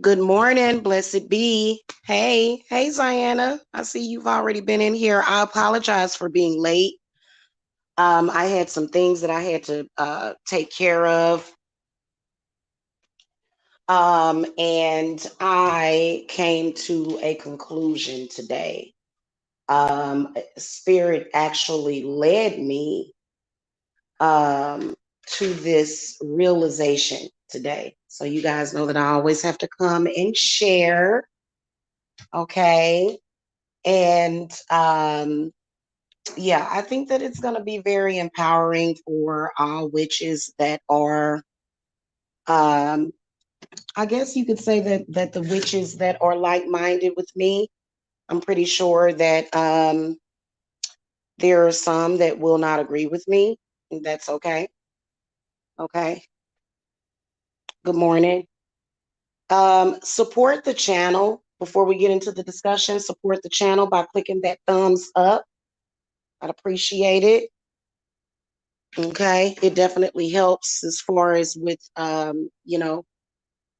Good morning, blessed be. Hey, Ziana. I see you've already been in here. I apologize for being late. I had some things that I had to take care of. And I came to a conclusion today. Spirit actually led me to this realization today. So you guys know that I always have to come and share. Okay. And yeah, I think that it's going to be very empowering for all witches that are, um, I guess you could say that the witches that are like-minded with me. I'm pretty sure that there are some that will not agree with me. And that's okay. Okay. Good morning. Support the channel before we get into the discussion. Support the channel by clicking that thumbs up. I'd appreciate it. Okay, it definitely helps as far as with getting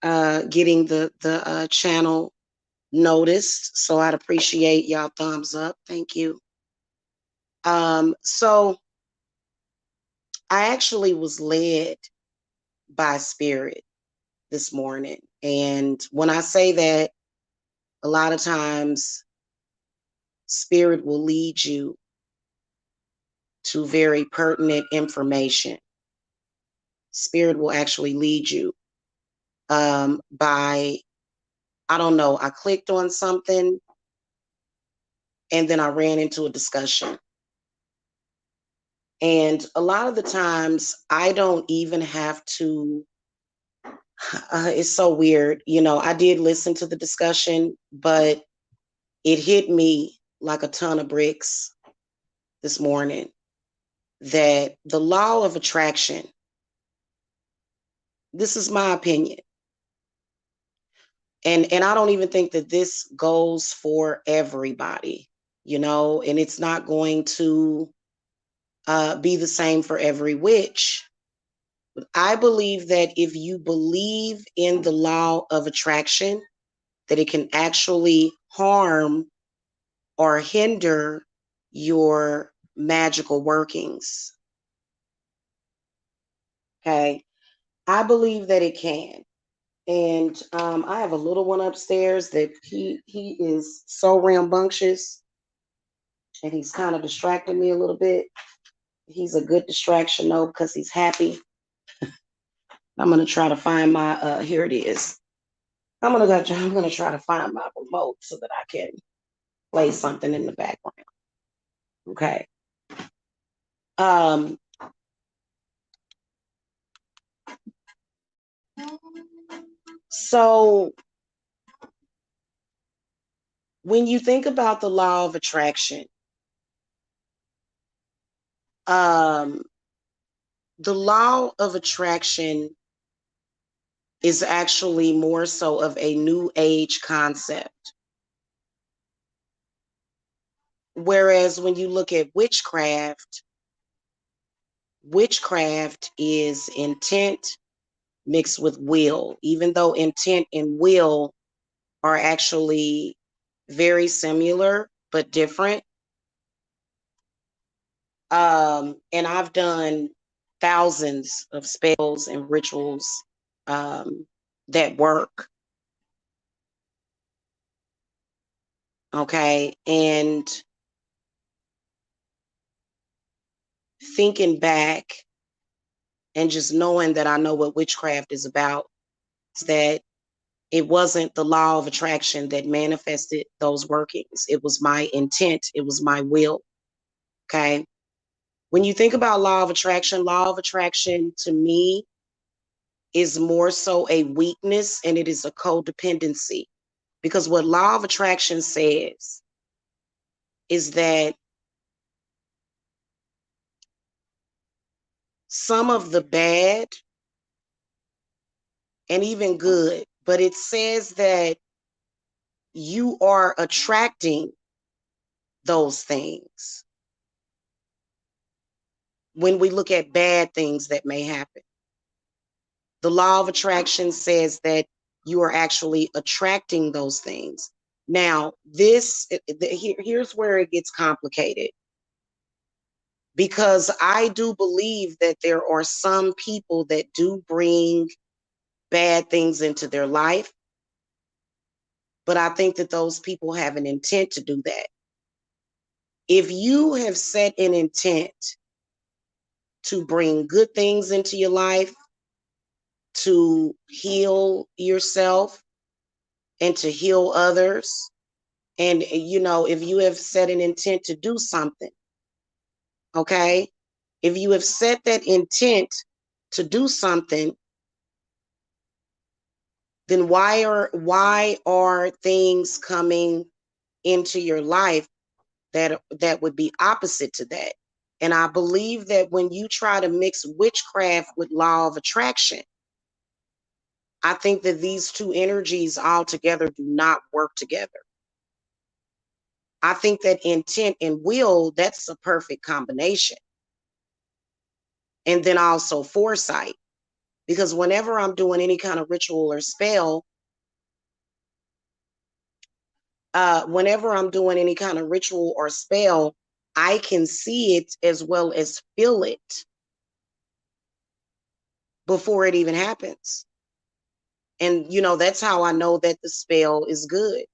the channel noticed. So I'd appreciate y'all thumbs up. Thank you. So I actually was led by spirit this morning, and when I say that, a lot of times spirit will lead you to very pertinent information. Spirit will actually lead you by, I don't know, I clicked on something and then I ran into a discussion. And a lot of the times I don't even have to, it's so weird. I did listen to the discussion, but it hit me like a ton of bricks this morning that the law of attraction, this is my opinion. And I don't even think that this goes for everybody, and it's not going to be the same for every witch. But I believe that if you believe in the law of attraction, that it can actually harm or hinder your magical workings. Okay. I believe that it can. And I have a little one upstairs that he is so rambunctious and he's kind of distracting me a little bit. He's a good distraction though, because he's happy. I'm gonna try to find my here it is. I'm gonna try to find my remote so that I can play something in the background. Okay. Um so when you think about the law of attraction, um the law of attraction is actually more so of a new age concept. Whereas when you look at witchcraft, witchcraft is intent mixed with will, even though intent and will are actually very similar but different. And I've done thousands of spells and rituals that work. Okay. And thinking back and just knowing that I know what witchcraft is about, is that it wasn't the law of attraction that manifested those workings. It was my intent. It was my will. Okay. When you think about law of attraction to me is more so a weakness and it is a codependency. Because what law of attraction says is that some of the bad and even good, but it says that you are attracting those things when we look at bad things that may happen. The law of attraction says that you are actually attracting those things. Now, here's where it gets complicated, because I do believe that there are some people that do bring bad things into their life, but I think that those people have an intent to do that. If you have set an intent to bring good things into your life, to heal yourself and to heal others, and if you have set an intent to do something, okay, if you have set that intent to do something, then why are things coming into your life that would be opposite to that? And I believe that when you try to mix witchcraft with law of attraction, I think that these two energies altogether do not work together. I think that intent and will, that's a perfect combination. And then also foresight, because whenever I'm doing any kind of ritual or spell, I can see it as well as feel it before it even happens. And, that's how I know that the spell is good.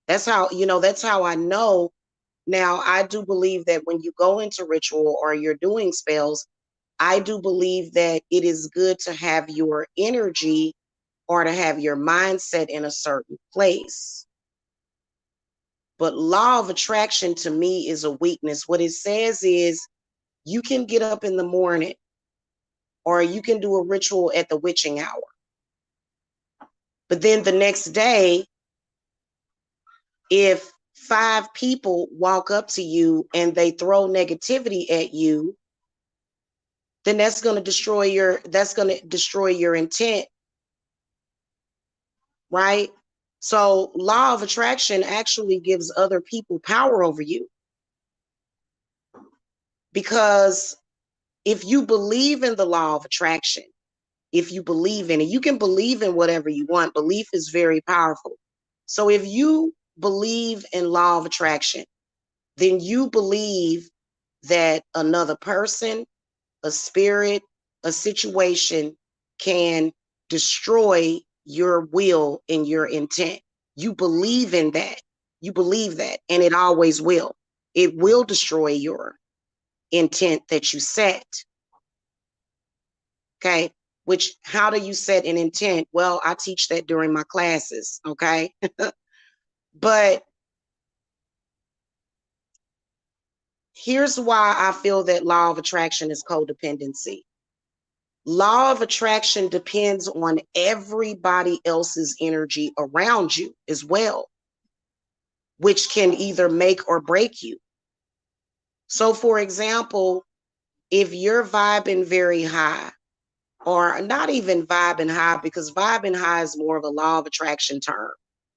That's how I know. Now, I do believe that when you go into ritual or you're doing spells, I do believe that it is good to have your energy or to have your mindset in a certain place. But law of attraction to me is a weakness. What it says is you can get up in the morning or you can do a ritual at the witching hour. But then the next day, if 5 people walk up to you and they throw negativity at you, then that's going to destroy your intent, right? So law of attraction actually gives other people power over you, because if you believe in the law of attraction, if you believe in it, you can believe in whatever you want. Belief is very powerful. So if you believe in law of attraction, then you believe that another person, a spirit, a situation can destroy your will and your intent. You believe in that. You believe that, and it always will. It will destroy your intent that you set. Okay. Which, how do you set an intent? Well, I teach that during my classes. Okay. But here's why I feel that law of attraction is codependency. Law of attraction depends on everybody else's energy around you as well, which can either make or break you. So, for example, if you're vibing very high, or not even vibing high, because vibing high is more of a law of attraction term.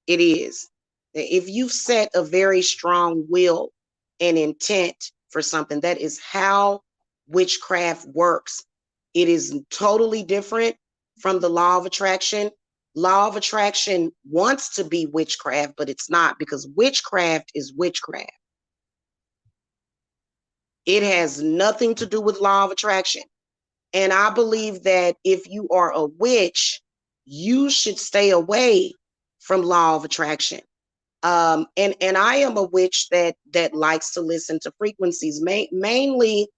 It is. If you've set a very strong will and intent for something, that is how witchcraft works. It is totally different from the law of attraction. Law of attraction wants to be witchcraft, but it's not, because witchcraft is witchcraft. It has nothing to do with law of attraction. And I believe that if you are a witch, you should stay away from law of attraction. And I am a witch that likes to listen to frequencies, mainly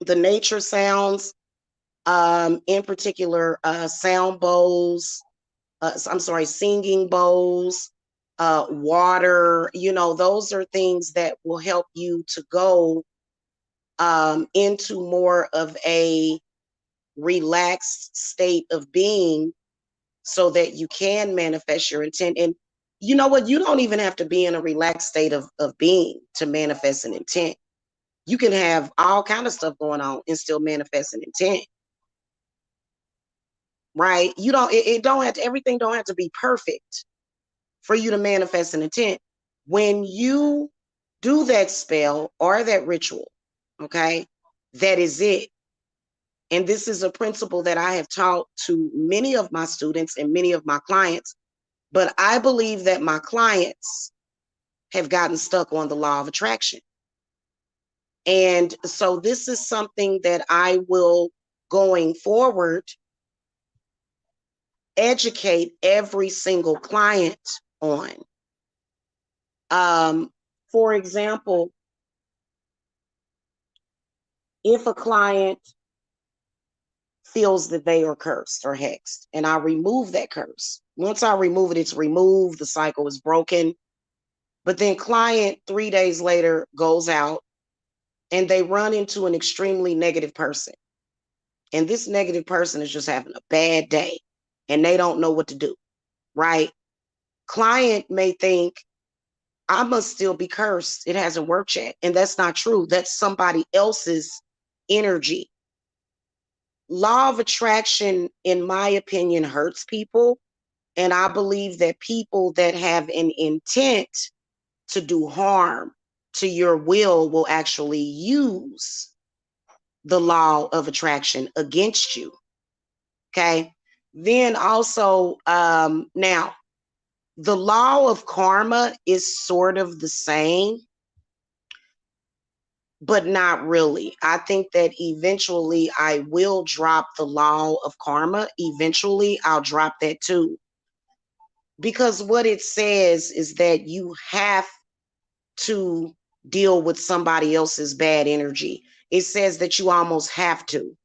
the nature sounds, in particular, sound bowls. Singing bowls, water. Those are things that will help you to go into more of a relaxed state of being, so that you can manifest your intent. And you know what? You don't even have to be in a relaxed state of being to manifest an intent. You can have all kind of stuff going on and still manifest an intent, right? It don't have to, everything don't have to be perfect for you to manifest an intent. When you do that spell or that ritual, okay, that is it. And this is a principle that I have taught to many of my students and many of my clients. But I believe that my clients have gotten stuck on the law of attraction. And so this is something that I will, going forward, educate every single client on. For example, if a client feels that they are cursed or hexed, and I remove that curse. Once I remove it, it's removed, the cycle is broken. But then client 3 days later goes out and they run into an extremely negative person. And this negative person is just having a bad day and they don't know what to do, right? Client may think, I must still be cursed. It hasn't worked yet. And that's not true. That's somebody else's energy. Law of attraction, in my opinion, hurts people. And I believe that people that have an intent to do harm to your will actually use the law of attraction against you. Okay. Then also, now, the law of karma is sort of the same, but not really. I think that eventually I will drop the law of karma. Eventually, I'll drop that too. Because what it says is that you have to deal with somebody else's bad energy. It says that you almost have to,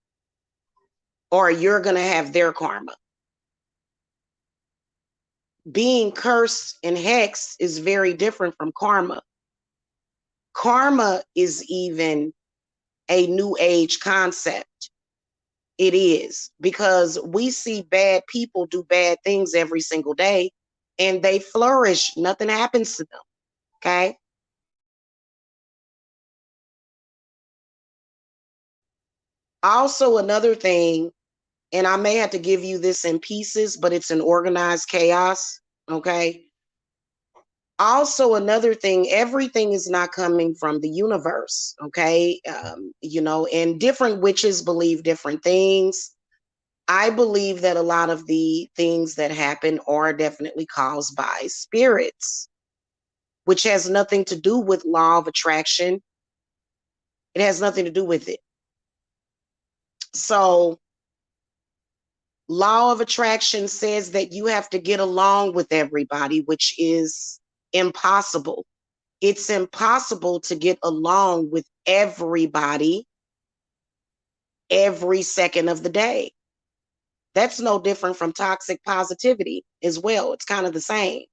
or you're going to have their karma. Being cursed and hexed is very different from karma. Karma is even a new age concept. It is, because we see bad people do bad things every single day and they flourish. Nothing happens to them. Okay. Also, another thing, and I may have to give you this in pieces, but it's an organized chaos. Okay. Also, another thing, everything is not coming from the universe. Okay. And different witches believe different things. I believe that a lot of the things that happen are definitely caused by spirits, which has nothing to do with law of attraction. It has nothing to do with it. So, law of attraction says that you have to get along with everybody, which is impossible. It's impossible to get along with everybody every second of the day. That's no different from toxic positivity as well. It's kind of the same.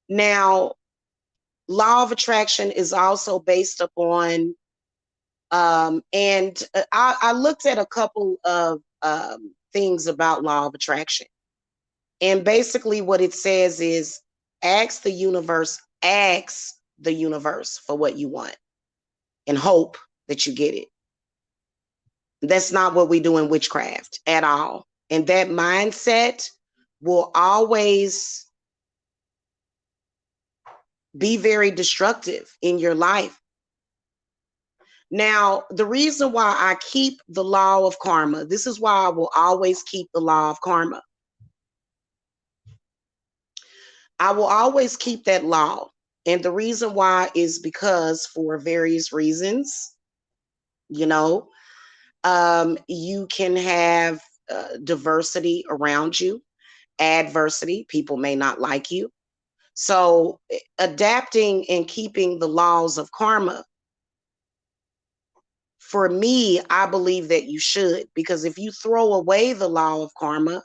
Now, law of attraction is also based upon, and I looked at a couple of things about law of attraction. And basically what it says is ask the universe for what you want and hope that you get it. That's not what we do in witchcraft at all. And that mindset will always be very destructive in your life. Now, the reason why I keep the law of karma, this is why I will always keep the law of karma. I will always keep that law. And the reason why is because for various reasons, you know, you can have diversity around you, adversity. People may not like you. So adapting and keeping the laws of karma, for me, I believe that you should, because if you throw away the law of karma,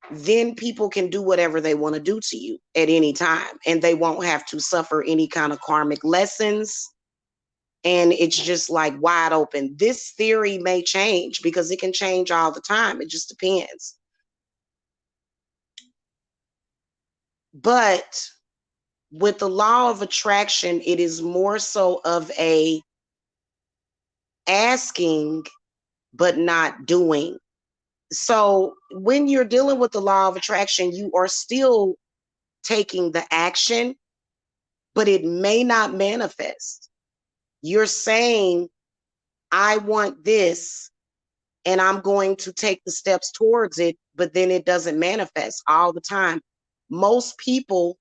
then people can do whatever they want to do to you at any time, and they won't have to suffer any kind of karmic lessons. And it's just like wide open. This theory may change because it can change all the time. It just depends. But with the law of attraction, it is more so of a asking, but not doing. So when you're dealing with the law of attraction, you are still taking the action, but it may not manifest. You're saying, I want this and I'm going to take the steps towards it, but then it doesn't manifest all the time. Most people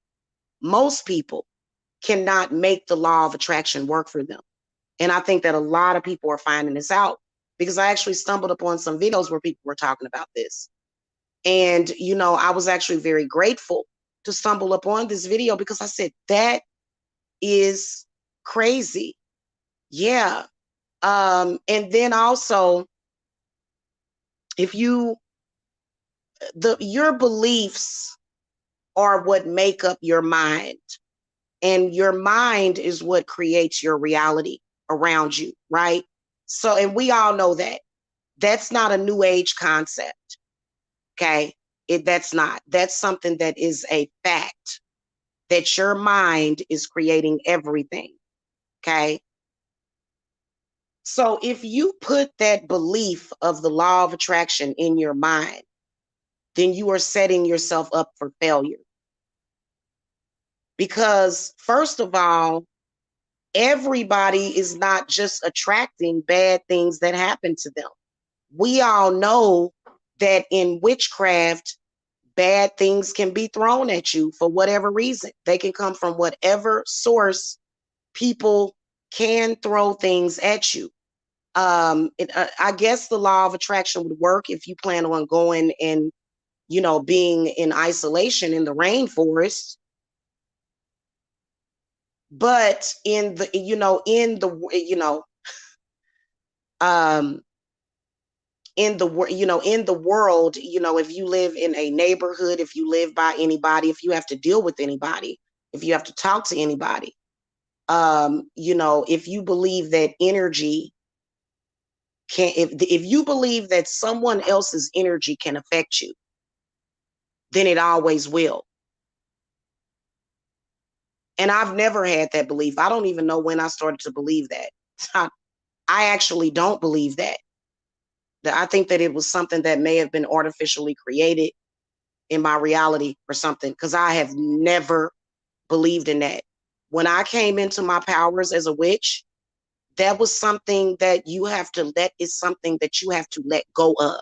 cannot make the law of attraction work for them. And I think that a lot of people are finding this out because I actually stumbled upon some videos where people were talking about this. And, you know, I was actually very grateful to stumble upon this video because I said, that is crazy. Yeah. And then also, if you, your beliefs are what make up your mind, and your mind is what creates your reality around you, right? So, and we all know that that's not a new age concept. Okay. That's not, that's something that is a fact, that your mind is creating everything. Okay. So if you put that belief of the law of attraction in your mind, then you are setting yourself up for failure. Because first of all, everybody is not just attracting bad things that happen to them. We all know that in witchcraft, bad things can be thrown at you for whatever reason. They can come from whatever source. People can throw things at you. I guess the law of attraction would work if you plan on going and, you know, being in isolation in the rainforest. But in the, you know, in the, you know, um, in the, you know, in the world, you know, if you live in a neighborhood, if you live by anybody, if you have to deal with anybody, if you have to talk to anybody, you know, if you believe that energy can, if you believe that someone else's energy can affect you, then it always will. And I've never had that belief. I don't even know when I started to believe that. I actually don't believe that. I think that it was something that may have been artificially created in my reality or something, because I have never believed in that. When I came into my powers as a witch, that was something that you have to let, is something that you have to let go of.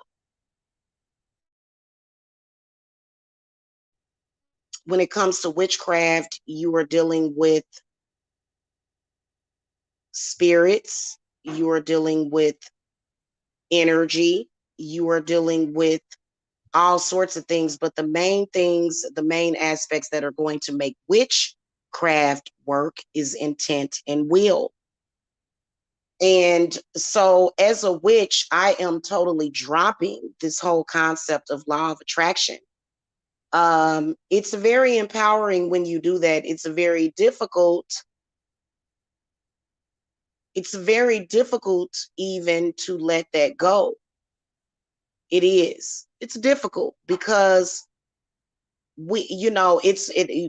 When it comes to witchcraft, you are dealing with spirits, you are dealing with energy, you are dealing with all sorts of things. But the main things, the main aspects that are going to make witchcraft work is intent and will. And so as a witch, I am totally dropping this whole concept of law of attraction. It's very empowering when you do that. It's very difficult even to let that go. It is. It's difficult because we, you know, it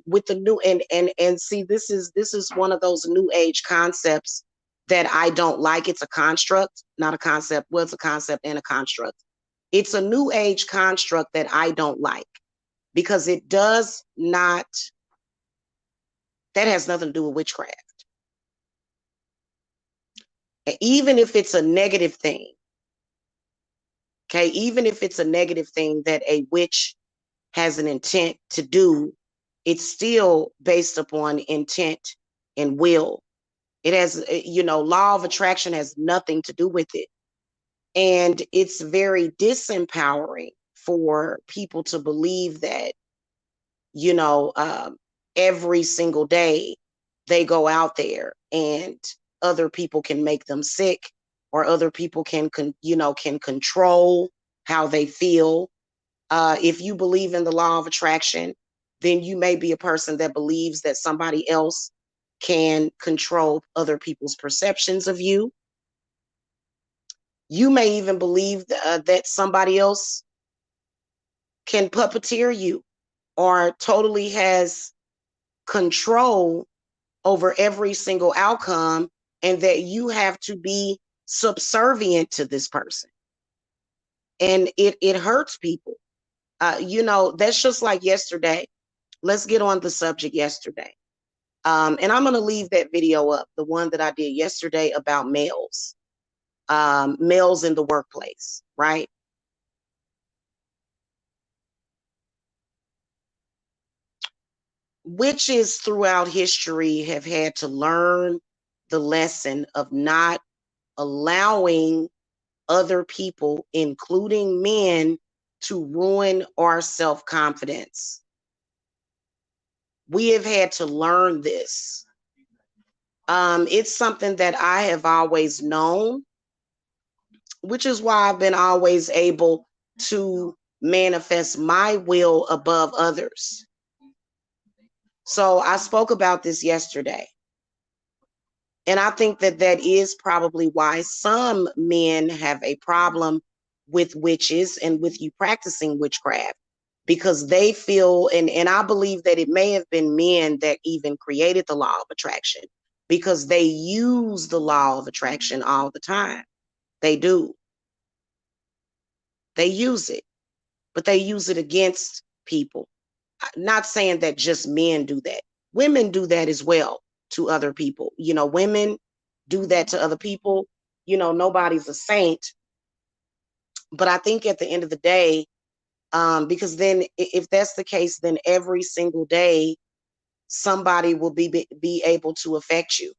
with the new, and see, this is one of those new age concepts that I don't like. It's a construct, not a concept. Well, it's a concept and a construct. It's a new age construct that I don't like because it does not, that has nothing to do with witchcraft. Even if it's a negative thing, okay, even if it's a negative thing that a witch has an intent to do, it's still based upon intent and will. It has, you know, law of attraction has nothing to do with it. And it's very disempowering for people to believe that, you know, every single day they go out there and other people can make them sick, or other people you know, can control how they feel. If you believe in the law of attraction, then you may be a person that believes that somebody else can control other people's perceptions of you. You may even believe that somebody else can puppeteer you or totally has control over every single outcome, and that you have to be subservient to this person. And it hurts people. You know, that's just like yesterday. Let's get on the subject yesterday. And I'm going to leave that video up, the one that I did yesterday about males. males in the workplace, right? Witches throughout history have had to learn the lesson of not allowing other people, including men, to ruin our self-confidence. We have had to learn this. It's something that I have always known, which is why I've been always able to manifest my will above others. So I spoke about this yesterday. And I think that that is probably why some men have a problem with witches and with you practicing witchcraft, because they feel, and I believe that it may have been men that even created the law of attraction, because they use the law of attraction all the time. They do. They use it, but they use it against people. Not saying that just men do that. Women do that as well to other people. You know, women do that to other people. You know, nobody's a saint. But I think at the end of the day, because then if that's the case, then every single day somebody will be able to affect you.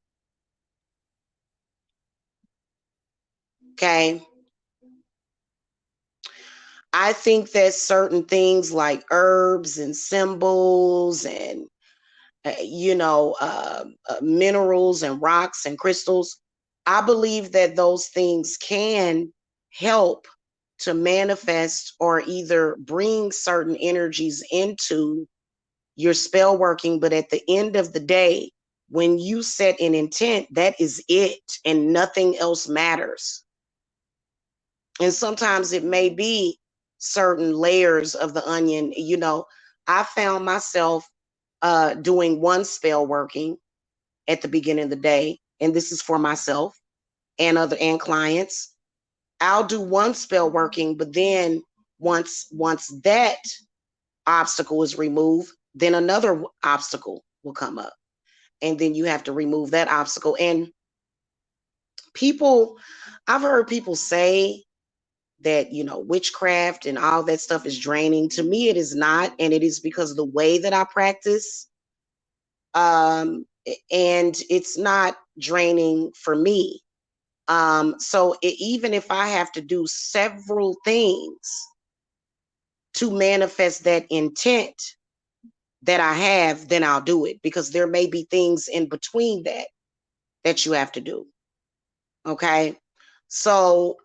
Okay. I think that certain things like herbs and symbols and minerals and rocks and crystals, I believe that those things can help to manifest or either bring certain energies into your spell working. But at the end of the day, when you set an intent, that is it, and nothing else matters. And sometimes it may be certain layers of the onion. You know, I found myself doing one spell working at the beginning of the day, and this is for myself and other and clients. I'll do one spell working, but then once that obstacle is removed, then another obstacle will come up, and then you have to remove that obstacle. And people, I've heard people say that, you know, witchcraft and all that stuff is draining. To me, it is not, and it is because of the way that I practice. And it's not draining for me. So even if I have to do several things to manifest that intent that I have, then I'll do it, because there may be things in between that you have to do. Okay. So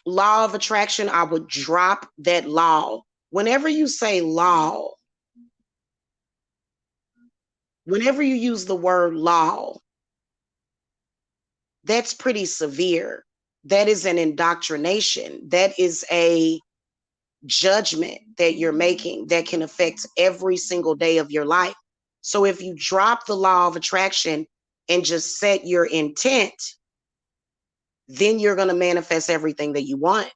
law of attraction, I would drop that law. Whenever you say law, whenever you use the word law, that's pretty severe. That is an indoctrination. That is a judgment that you're making that can affect every single day of your life. So if you drop the law of attraction and just set your intent, then you're going to manifest everything that you want.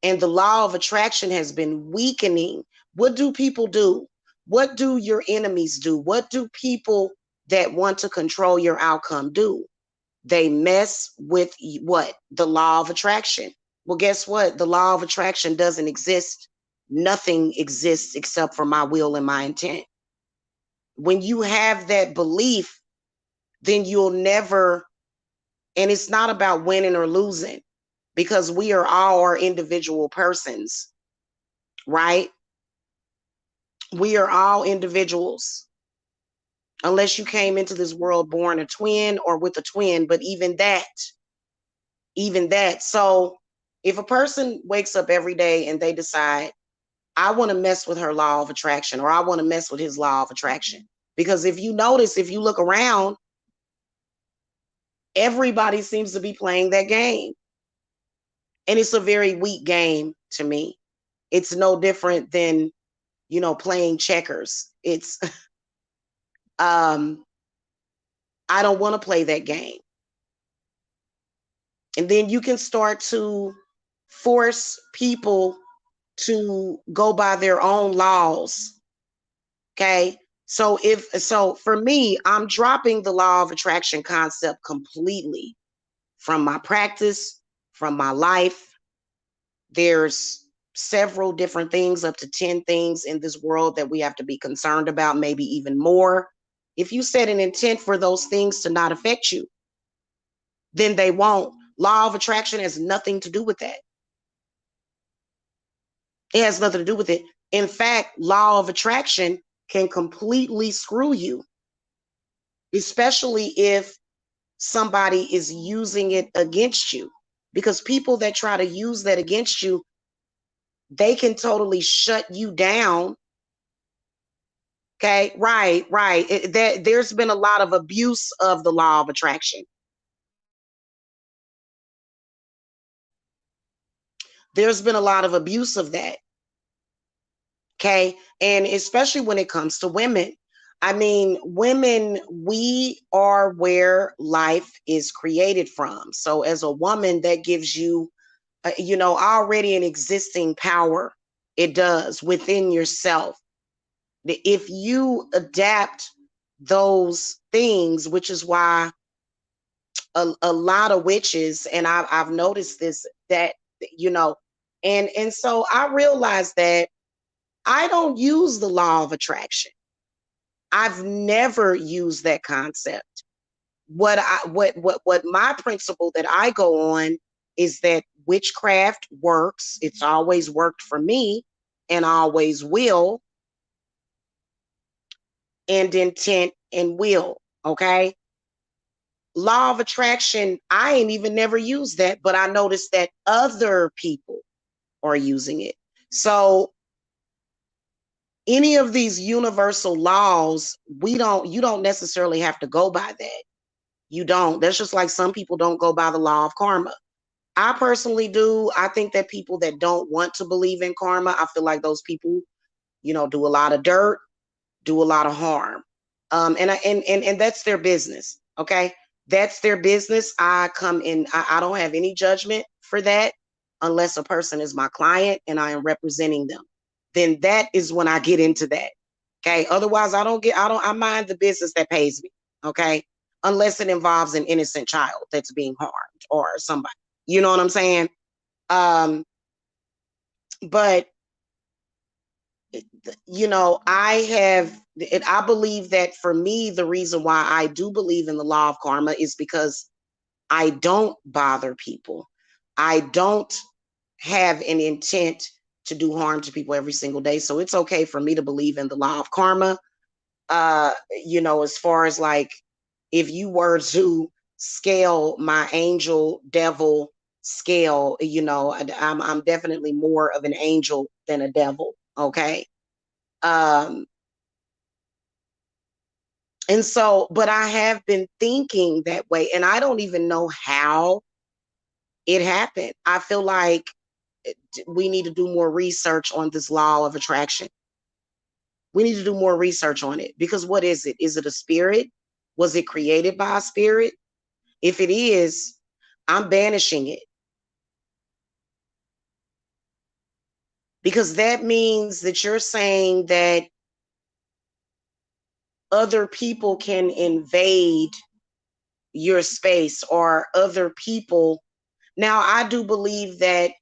And the law of attraction has been weakening. What do people do? What do your enemies do? What do people that want to control your outcome do? They mess with what? The law of attraction. Well, guess what? The law of attraction doesn't exist. Nothing exists except for my will and my intent. When you have that belief, then you'll never, and it's not about winning or losing, because we are all our individual persons, right? We are all individuals, unless you came into this world born a twin or with a twin, but even that. So if a person wakes up every day and they decide, I want to mess with her law of attraction, or I want to mess with his law of attraction. Because if you notice, if you look around, everybody seems to be playing that game. And it's a very weak game to me. It's no different than, you know, playing checkers. It's, I don't want to play that game. And then you can start to force people to go by their own laws. Okay. So for me, I'm dropping the law of attraction concept completely from my practice, from my life. There's several different things, up to 10 things in this world that we have to be concerned about, maybe even more. If you set an intent for those things to not affect you, then they won't. Law of attraction has nothing to do with that. It has nothing to do with it. In fact, law of attraction can completely screw you, especially if somebody is using it against you. Because people that try to use that against you, they can totally shut you down. Okay, right. There's been a lot of abuse of the law of attraction. There's been a lot of abuse of that. Okay, and especially when it comes to women. I mean, women, we are where life is created from. So as a woman, that gives you, already an existing power. It does within yourself. If you adapt those things, which is why a lot of witches, and I've noticed this, that, you know, and so I realized that I don't use the law of attraction. I've never used that concept. What my principle that I go on is that witchcraft works. It's always worked for me and always will, and intent and will. Okay. Law of attraction, I ain't even never used that, but I noticed that other people are using it. So any of these universal laws, you don't necessarily have to go by that. You don't. That's just like some people don't go by the law of karma. I personally do. I think that people that don't want to believe in karma, I feel like those people, do a lot of dirt, do a lot of harm. And that's their business. Okay. That's their business. I come in, I don't have any judgment for that unless a person is my client and I am representing them. Then that is when I get into that. Okay. Otherwise, I mind the business that pays me. Okay. Unless it involves an innocent child that's being harmed or somebody. You know what I'm saying? But I believe that for me, the reason why I do believe in the law of karma is because I don't bother people. I don't have an intent to do harm to people every single day. So it's okay for me to believe in the law of karma. As far as like, if you were to scale my angel devil scale, I'm definitely more of an angel than a devil. Okay. Um, and so, but I have been thinking that way, and I don't even know how it happened. I feel like we need to do more research on this law of attraction. We need to do more research on it, because what is it? Is it a spirit? Was it created by a spirit? If it is, I'm banishing it, because that means that you're saying that other people can invade your space, or other people. Now, I do believe that,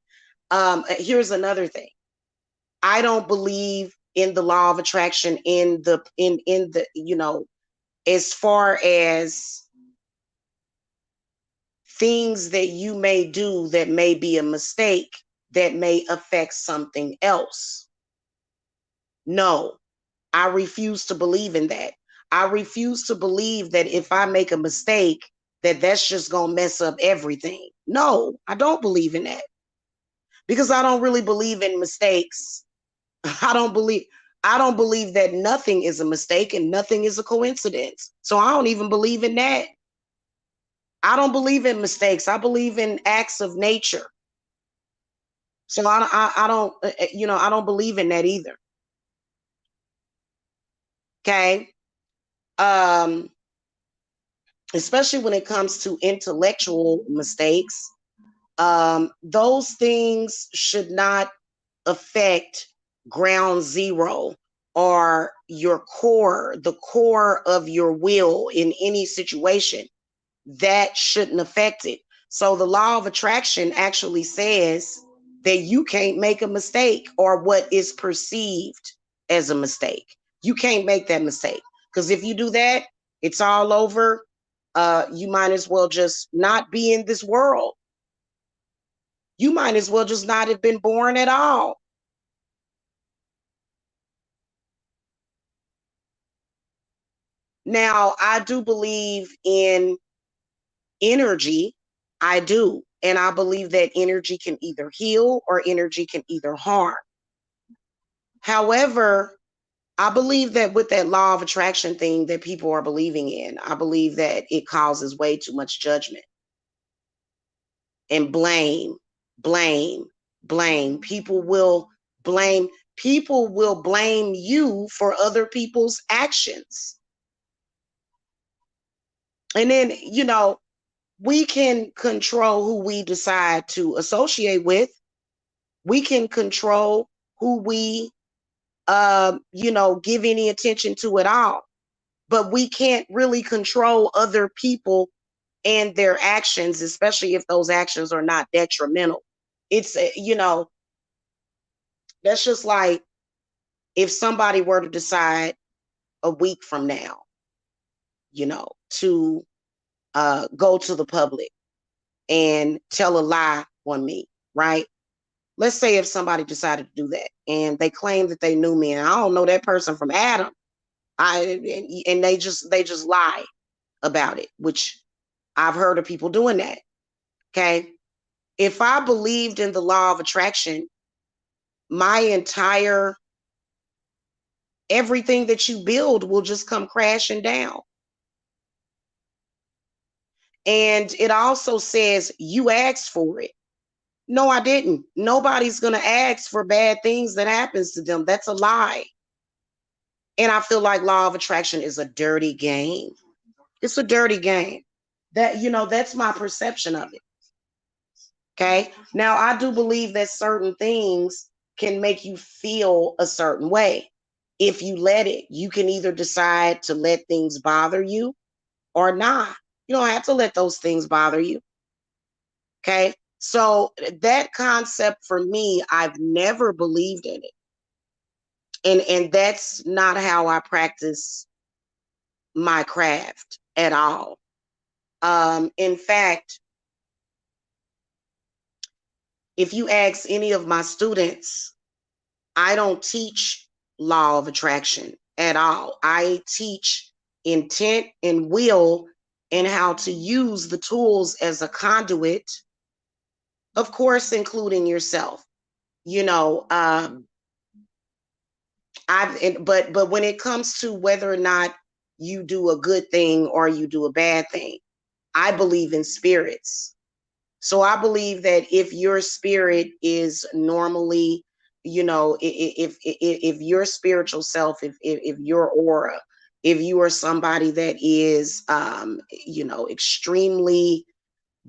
here's another thing. I don't believe in the law of attraction in the as far as things that you may do that may be a mistake that may affect something else. No, I refuse to believe in that. I refuse to believe that if I make a mistake, that that's just going to mess up everything. No, I don't believe in that, because I don't really believe in mistakes. I don't believe that nothing is a mistake and nothing is a coincidence. So I don't even believe in that. I don't believe in mistakes. I believe in acts of nature. So I don't, I don't believe in that either. Okay. Um, Especially when it comes to intellectual mistakes, those things should not affect ground zero. or your core, the core of your will in any situation, that shouldn't affect it. So the law of attraction actually says that you can't make a mistake or what is perceived as a mistake. You can't make that mistake, because if you do that, it's all over. You might as well just not be in this world. You might as well just not have been born at all. Now, I do believe in energy. I do. And I believe that energy can either heal or energy can either harm. However, I believe that with that law of attraction thing that people are believing in, I believe that it causes way too much judgment and blame, blame, blame. Blame, people will blame you for other people's actions. And then, we can control who we decide to associate with. We can control who we, give any attention to at all. But we can't really control other people and their actions, especially if those actions are not detrimental. It's, that's just like if somebody were to decide a week from now, to go to the public and tell a lie on me, right? Let's say if somebody decided to do that and they claim that they knew me and I don't know that person from Adam, and they just lie about it, which I've heard of people doing that. Okay. If I believed in the law of attraction, my entire everything that you build will just come crashing down. And it also says you asked for it. No, I didn't. Nobody's going to ask for bad things that happens to them. That's a lie. And I feel like law of attraction is a dirty game. It's a dirty game. That's my perception of it. Okay. Now, I do believe that certain things can make you feel a certain way. If you let it, you can either decide to let things bother you or not. You don't have to let those things bother you. Okay. So that concept for me, I've never believed in it. And that's not how I practice my craft at all. In fact, if you ask any of my students, I don't teach law of attraction at all. I teach intent and will and how to use the tools as a conduit, of course, including yourself. But when it comes to whether or not you do a good thing or you do a bad thing, I believe in spirits. So I believe that if your spirit is normally, if your spiritual self, if your aura, if you are somebody that is, extremely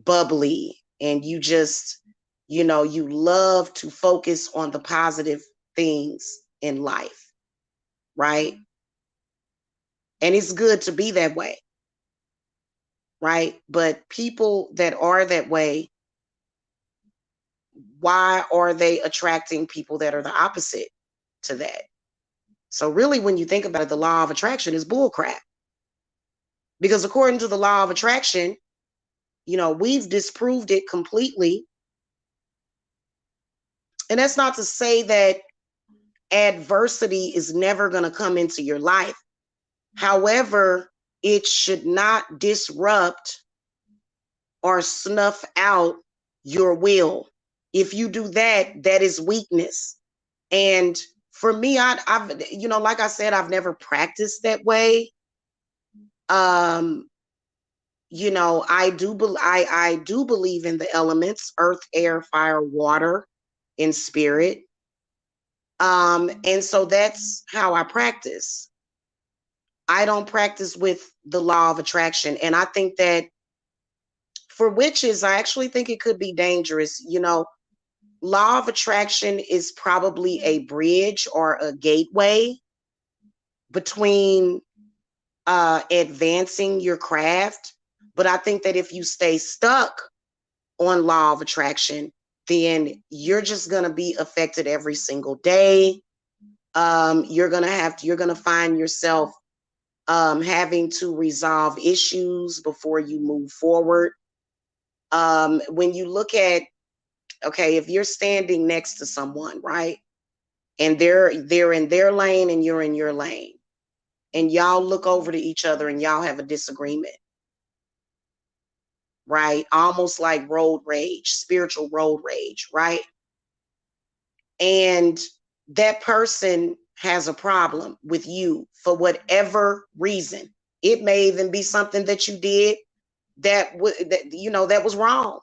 bubbly and you just, you love to focus on the positive things in life, right? And it's good to be that way, right? But people that are that way, why are they attracting people that are the opposite to that? So really, when you think about it, the law of attraction is bullcrap. Because according to the law of attraction, we've disproved it completely. And that's not to say that adversity is never going to come into your life. However, it should not disrupt or snuff out your will. If you do that, that is weakness. And for me, I've like I said, I've never practiced that way. I do believe in the elements: earth, air, fire, water, and spirit. And so that's how I practice. I don't practice with the law of attraction. And I think that for witches, I actually think it could be dangerous. Law of attraction is probably a bridge or a gateway between advancing your craft. But I think that if you stay stuck on law of attraction, then you're just going to be affected every single day. You're going to find yourself having to resolve issues before you move forward. When you look at, okay, if you're standing next to someone, right, and they're in their lane and you're in your lane, and y'all look over to each other and y'all have a disagreement, right? Almost like road rage, spiritual road rage, right? And that person has a problem with you for whatever reason. It may even be something that you did that was wrong,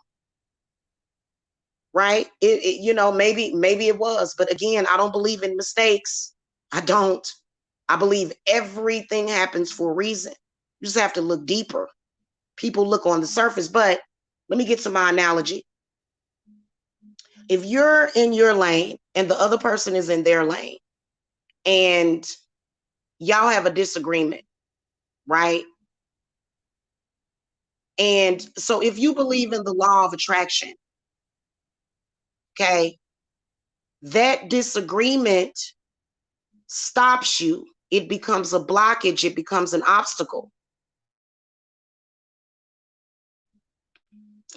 right? Maybe it was, but again, I don't believe in mistakes. I don't. I believe everything happens for a reason. You just have to look deeper. People look on the surface, but let me get to my analogy. If you're in your lane and the other person is in their lane and y'all have a disagreement, right? And so if you believe in the law of attraction, okay, that disagreement stops you. It becomes a blockage. It becomes an obstacle.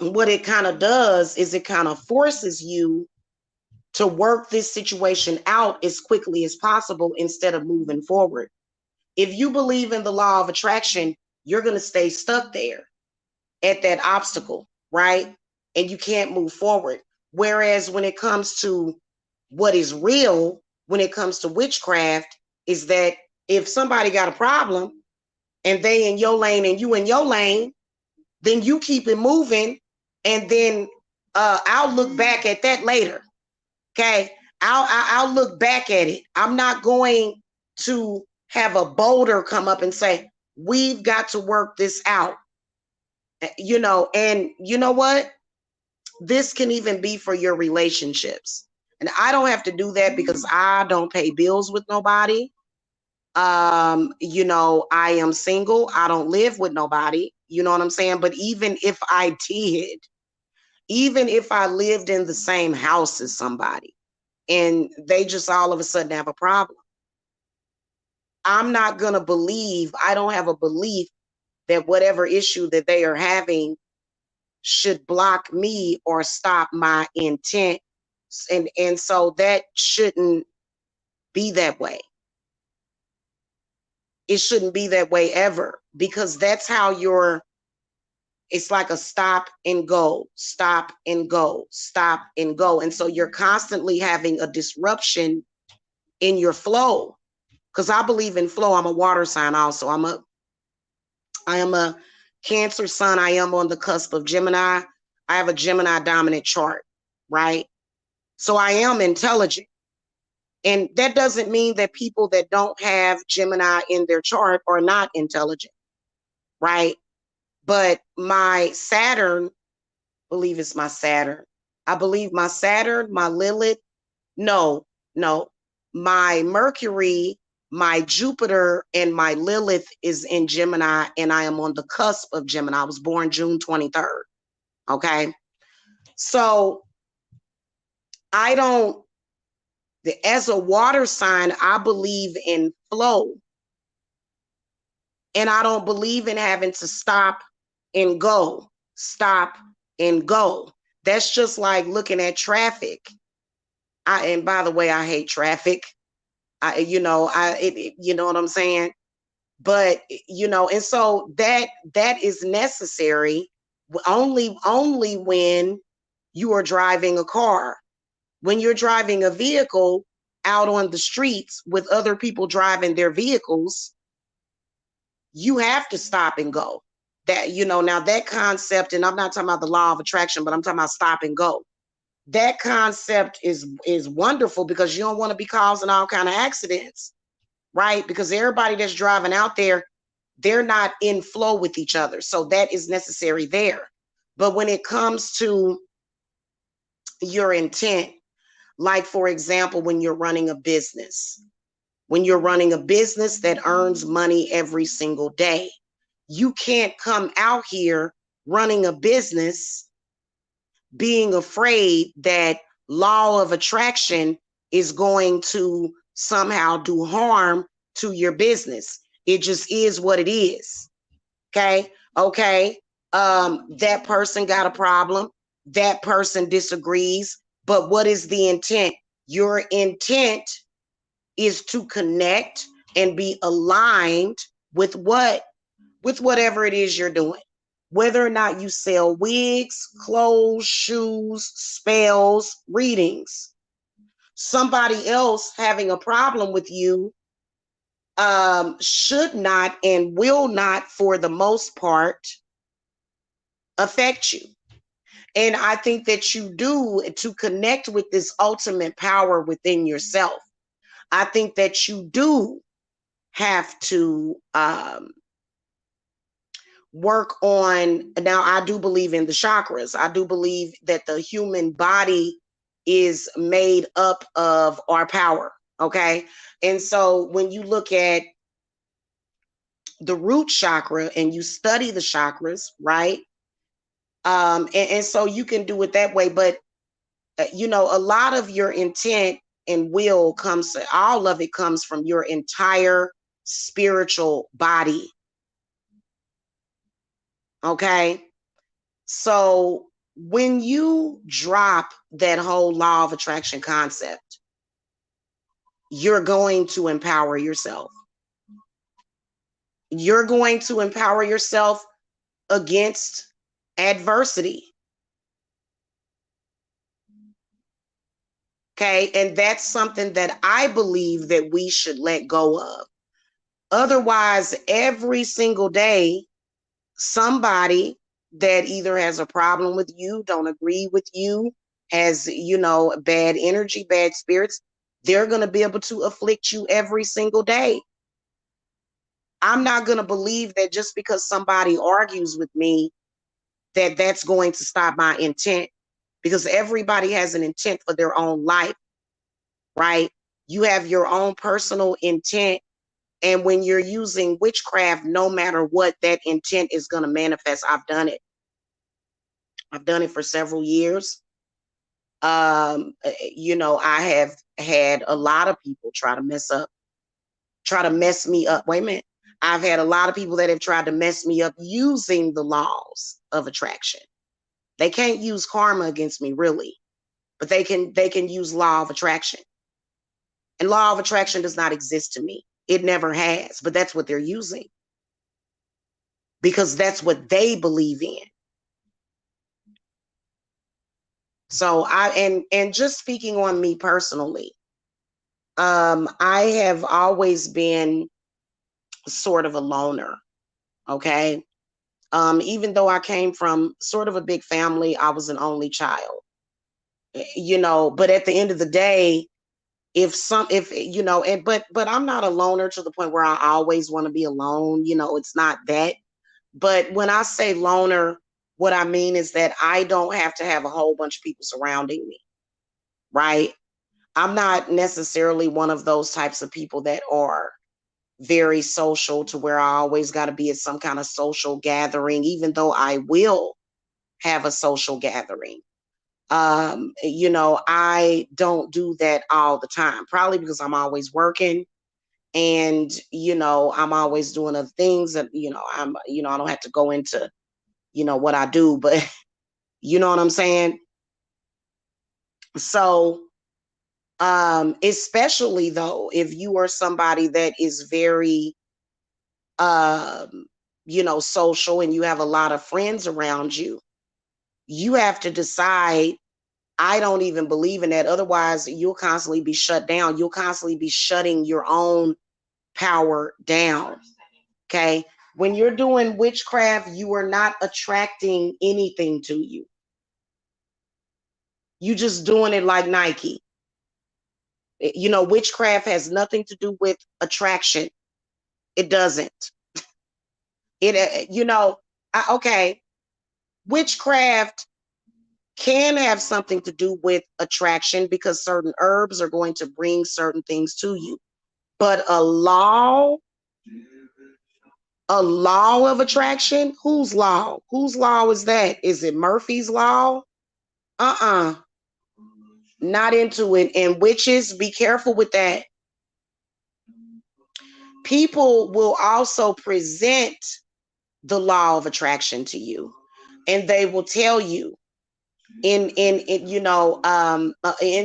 And what it kind of does is it kind of forces you to work this situation out as quickly as possible instead of moving forward. If you believe in the law of attraction, you're going to stay stuck there at that obstacle, right? And you can't move forward. Whereas when it comes to what is real, when it comes to witchcraft, is that if somebody got a problem and they in your lane and you in your lane, then you keep it moving. And then I'll look back at that later. Okay. I'll look back at it. I'm not going to have a boulder come up and say, we've got to work this out. And you know what? This can even be for your relationships. And I don't have to do that because I don't pay bills with nobody. I am single. I don't live with nobody. You know what I'm saying? But even if I did, even if I lived in the same house as somebody and they just all of a sudden have a problem, I'm not going to believe, I don't have a belief that whatever issue that they are having should block me or stop my intent. And so that shouldn't be that way. It shouldn't be that way ever, because that's how it's like a stop and go, stop and go, stop and go. And so you're constantly having a disruption in your flow, because I believe in flow. I'm a water sign also. I am a Cancer sun. I am on the cusp of Gemini. I have a Gemini dominant chart, right? So I am intelligent. And that doesn't mean that people that don't have Gemini in their chart are not intelligent, right? But my Saturn, I believe it's my Saturn. I believe my Saturn, my Lilith, no, my Mercury, my Jupiter, and my Lilith is in Gemini, and I am on the cusp of Gemini. I was born June 23rd. Okay. So as a water sign, I believe in flow. And I don't believe in having to stop and go, stop and go. That's just like looking at traffic. And by the way, I hate traffic. You know what I'm saying? But, and so that is necessary only when you are driving a car. When you're driving a vehicle out on the streets with other people driving their vehicles, you have to stop and go. That, now that concept, and I'm not talking about the law of attraction, but I'm talking about stop and go. That concept is wonderful, because you don't want to be causing all kind of accidents, right? Because everybody that's driving out there, they're not in flow with each other. So that is necessary there. But when it comes to your intent, like, for example, when you're running a business, when you're running a business that earns money every single day. You can't come out here running a business being afraid that law of attraction is going to somehow do harm to your business. It just is what it is. Okay. Okay. That person got a problem. That person disagrees. But what is the intent? Your intent is to connect and be aligned with what? With whatever it is you're doing. Whether or not you sell wigs, clothes, shoes, spells, readings. Somebody else having a problem with you should not and will not, for the most part, affect you. And I think that you do, to connect with this ultimate power within yourself. I think that you do have to work on. Now, I do believe in the chakras. I do believe that the human body is made up of our power. Okay. And so when you look at the root chakra and you study the chakras, right? And so you can do it that way. But, a lot of your intent and will comes, all of it comes from your entire spiritual body. Okay. So when you drop that whole law of attraction concept, you're going to empower yourself. You're going to empower yourself against adversity. Okay. And that's something that I believe that we should let go of. Otherwise, every single day, somebody that either has a problem with you, don't agree with you, has, bad energy, bad spirits, they're going to be able to afflict you every single day. I'm not going to believe that just because somebody argues with me, that that's going to stop my intent, because everybody has an intent for their own life, right? You have your own personal intent. And when you're using witchcraft, no matter what, that intent is going to manifest. I've done it. I've done it for several years. I have had a lot of people try to mess me up. Wait a minute. I've had a lot of people that have tried to mess me up using the laws of attraction. They can't use karma against me, really, but they can use law of attraction. And law of attraction does not exist to me. It never has, but that's what they're using, because that's what they believe in. So and just speaking on me personally, I have always been sort of a loner. Okay. Even though I came from sort of a big family, I was an only child, but at the end of the day, but I'm not a loner to the point where I always want to be alone. It's not that. But when I say loner, what I mean is that I don't have to have a whole bunch of people surrounding me, right? I'm not necessarily one of those types of people that are very social to where I always got to be at some kind of social gathering, even though I will have a social gathering. I don't do that all the time, probably because I'm always working, and, I'm always doing other things that, I don't have to go into, what I do, but you know what I'm saying? So, especially though, if you are somebody that is very, social, and you have a lot of friends around you, you have to decide, I don't even believe in that. Otherwise, you'll constantly be shut down. You'll constantly be shutting your own power down. Okay. When you're doing witchcraft, you are not attracting anything to you. You just doing it like Nike. Witchcraft has nothing to do with attraction. It doesn't. Okay. Witchcraft can have something to do with attraction, because certain herbs are going to bring certain things to you. But a law of attraction, whose law? Whose law is that? Is it Murphy's law? Not into it. And witches, be careful with that. People will also present the law of attraction to you, and they will tell you in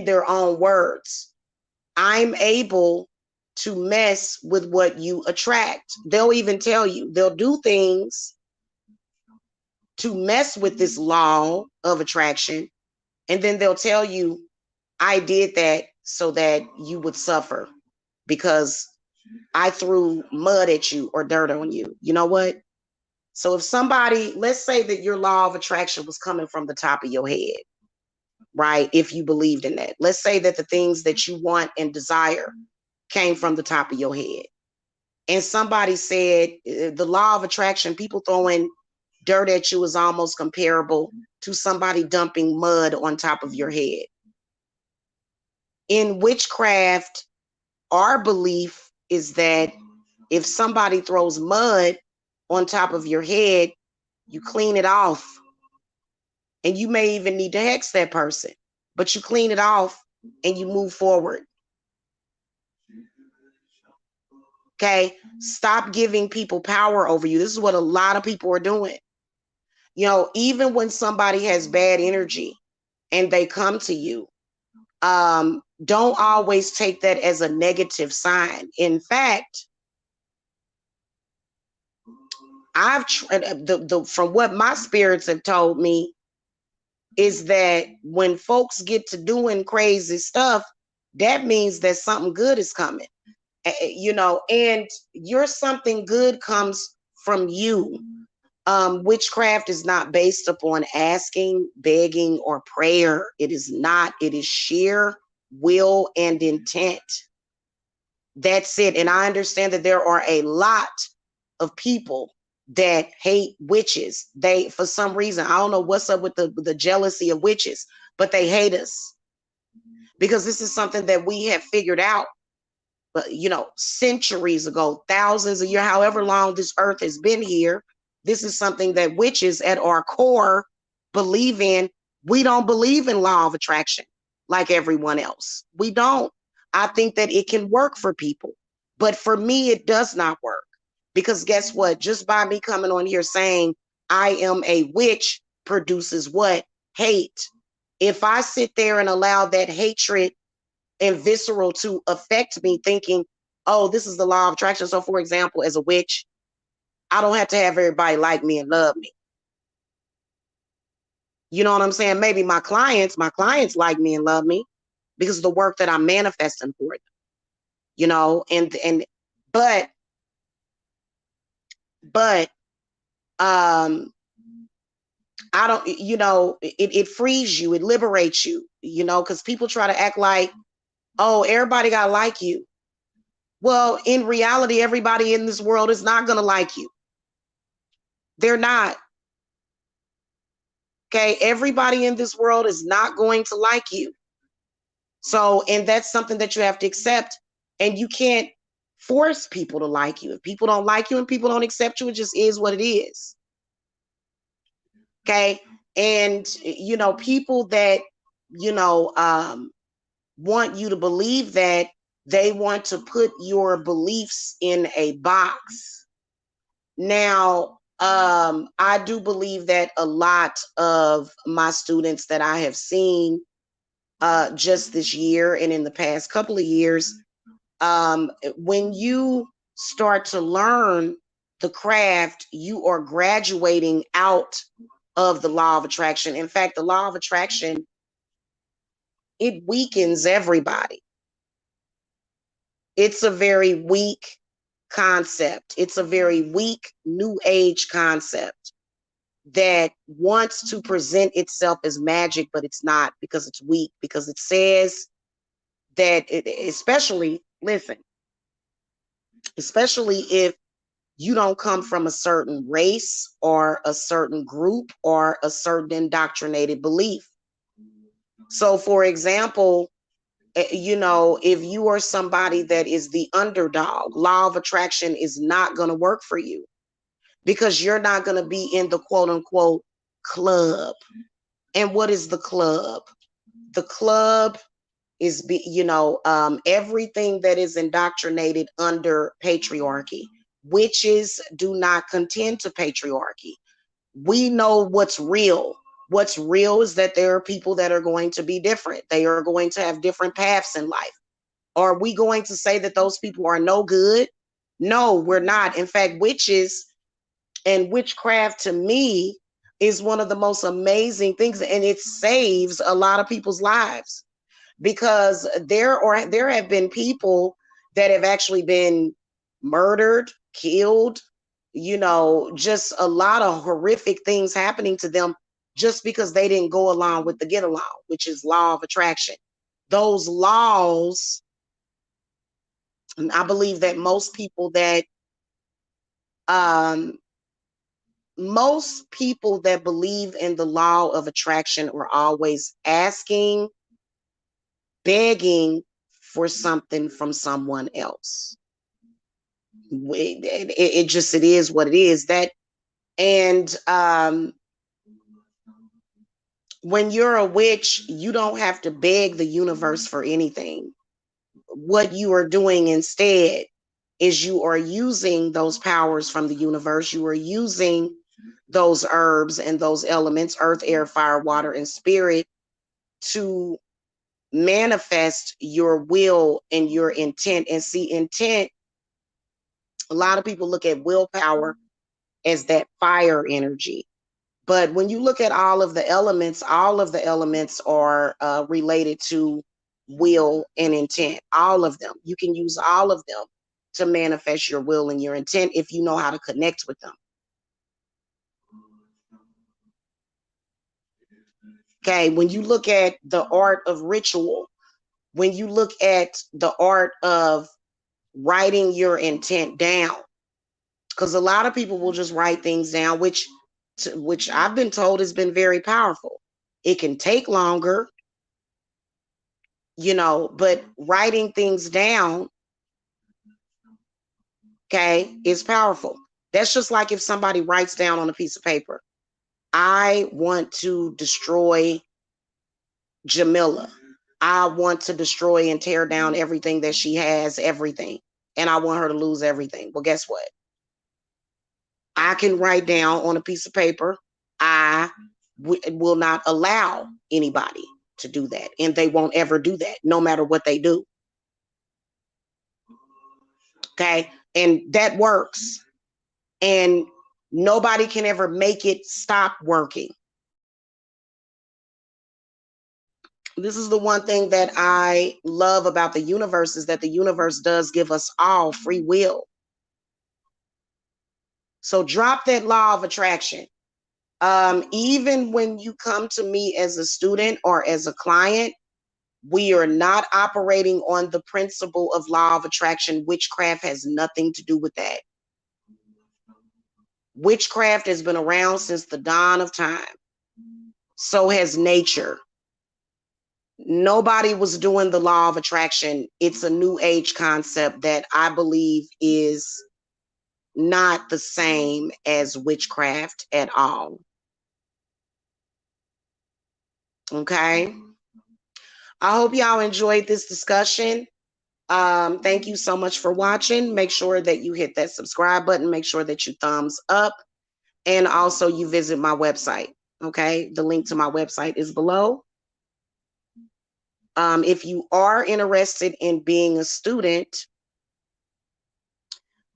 their own words, I'm able to mess with what you attract. They'll even tell you, they'll do things to mess with this law of attraction, and then they'll tell you, I did that so that you would suffer because I threw mud at you or dirt on you. You know what? So if somebody, let's say that your law of attraction was coming from the top of your head, right? If you believed in that, let's say that the things that you want and desire came from the top of your head. And somebody said the law of attraction, people throwing dirt at you is almost comparable to somebody dumping mud on top of your head. In witchcraft, our belief is that if somebody throws mud on top of your head, you clean it off. And you may even need to hex that person, but you clean it off and you move forward. Okay? Stop giving people power over you. This is what a lot of people are doing. You know, even when somebody has bad energy and they come to you, don't always take that as a negative sign. In fact, from what my spirits have told me is that when folks get to doing crazy stuff, that means that something good is coming. You know, and your something good comes from you. Witchcraft is not based upon asking, begging, or prayer. It is not. It is sheer will and intent. That's it. And I understand that there are a lot of people that hate witches. They, for some reason, I don't know what's up with the jealousy of witches, but they hate us because this is something that we have figured out, but you know, centuries ago, thousands of years, however long this earth has been here. This is something that witches at our core believe in. We don't believe in law of attraction like everyone else. We don't. I think that it can work for people, but for me, it does not work. Because guess what? Just by me coming on here saying I am a witch produces what? Hate. If I sit there and allow that hatred and visceral to affect me thinking, oh, this is the law of attraction. So for example, as a witch, I don't have to have everybody like me and love me. You know what I'm saying? Maybe my clients like me and love me because of the work that I'm manifesting for them. You know, but I don't, you know, it frees you, it liberates you, you know, because people try to act like, oh, everybody gotta like you. Well, in reality, everybody in this world is not gonna like you. They're not. Okay, everybody in this world is not going to like you. So, and that's something that you have to accept. And you can't force people to like you. If people don't like you and people don't accept you, it just is what it is. Okay. And, you know, people that, you know, want you to believe that, they want to put your beliefs in a box. Now, I do believe that a lot of my students that I have seen just this year and in the past couple of years, when you start to learn the craft, you are graduating out of the law of attraction. In fact, the law of attraction, it weakens everybody. It's a very weak concept. It's a very weak new age concept that wants to present itself as magic, but it's not, because it's weak, because it says that especially if you don't come from a certain race or a certain group or a certain indoctrinated belief. So for example, You know, if you are somebody that is the underdog, law of attraction is not going to work for you because you're not going to be in the quote unquote club. And what is the club? The club is, everything that is indoctrinated under patriarchy. Witches do not contend to patriarchy. We know what's real. What's real is that there are people that are going to be different. They are going to have different paths in life. Are we going to say that those people are no good? No, we're not. In fact, witches and witchcraft to me is one of the most amazing things, and it saves a lot of people's lives because there have been people that have actually been murdered, killed, just a lot of horrific things happening to them just because they didn't go along with the get along, which is law of attraction. Those laws, I believe that um, most people that believe in the law of attraction are always asking, begging for something from someone else. It is what it is. And when you're a witch, you don't have to beg the universe for anything. What you are doing instead is you are using those powers from the universe. You are using those herbs and those elements, earth, air, fire, water, and spirit, to manifest your will and your intent. And see, intent, a lot of people look at willpower as that fire energy. But when you look at all of the elements are related to will and intent. All of them. You can use all of them to manifest your will and your intent if you know how to connect with them. Okay, when you look at the art of ritual, when you look at the art of writing your intent down, because a lot of people will just write things down, which I've been told has been very powerful. It can take longer, but writing things down, okay, is powerful. That's just like if somebody writes down on a piece of paper, I want to destroy Jamila. I want to destroy and tear down everything that she has, everything. And I want her to lose everything. Well, guess what? I can write down on a piece of paper, I will not allow anybody to do that. And they won't ever do that, no matter what they do. Okay. And that works. And nobody can ever make it stop working. This is the one thing that I love about the universe, is that the universe does give us all free will. So drop that law of attraction. Even when you come to me as a student or as a client, we are not operating on the principle of law of attraction. Witchcraft has nothing to do with that. Witchcraft has been around since the dawn of time. So has nature. Nobody was doing the law of attraction. It's a new age concept that I believe is not the same as witchcraft at all. Okay. I hope y'all enjoyed this discussion. Thank you so much for watching. Make sure that you hit that subscribe button. Make sure that you thumbs up. And also you visit my website. Okay. The link to my website is below. If you are interested in being a student,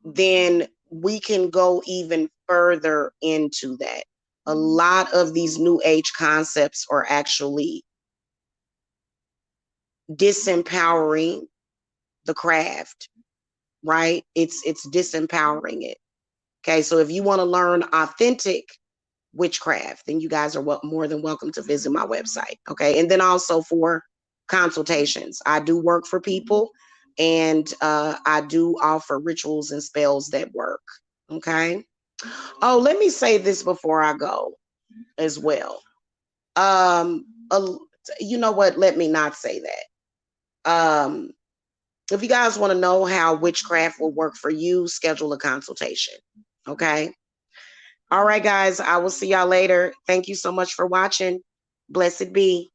then we can go even further into that. A lot of these new age concepts are actually disempowering the craft, right? It's disempowering it. Okay, so if you want to learn authentic witchcraft, then you guys are more than welcome to visit my website. Okay, and then also for consultations, I do work for people, and I do offer rituals and spells that work. Okay. Oh, let me say this before I go as well. You know what? Let me not say that. If you guys want to know how witchcraft will work for you, schedule a consultation. Okay. All right, guys. I will see y'all later. Thank you so much for watching. Blessed be.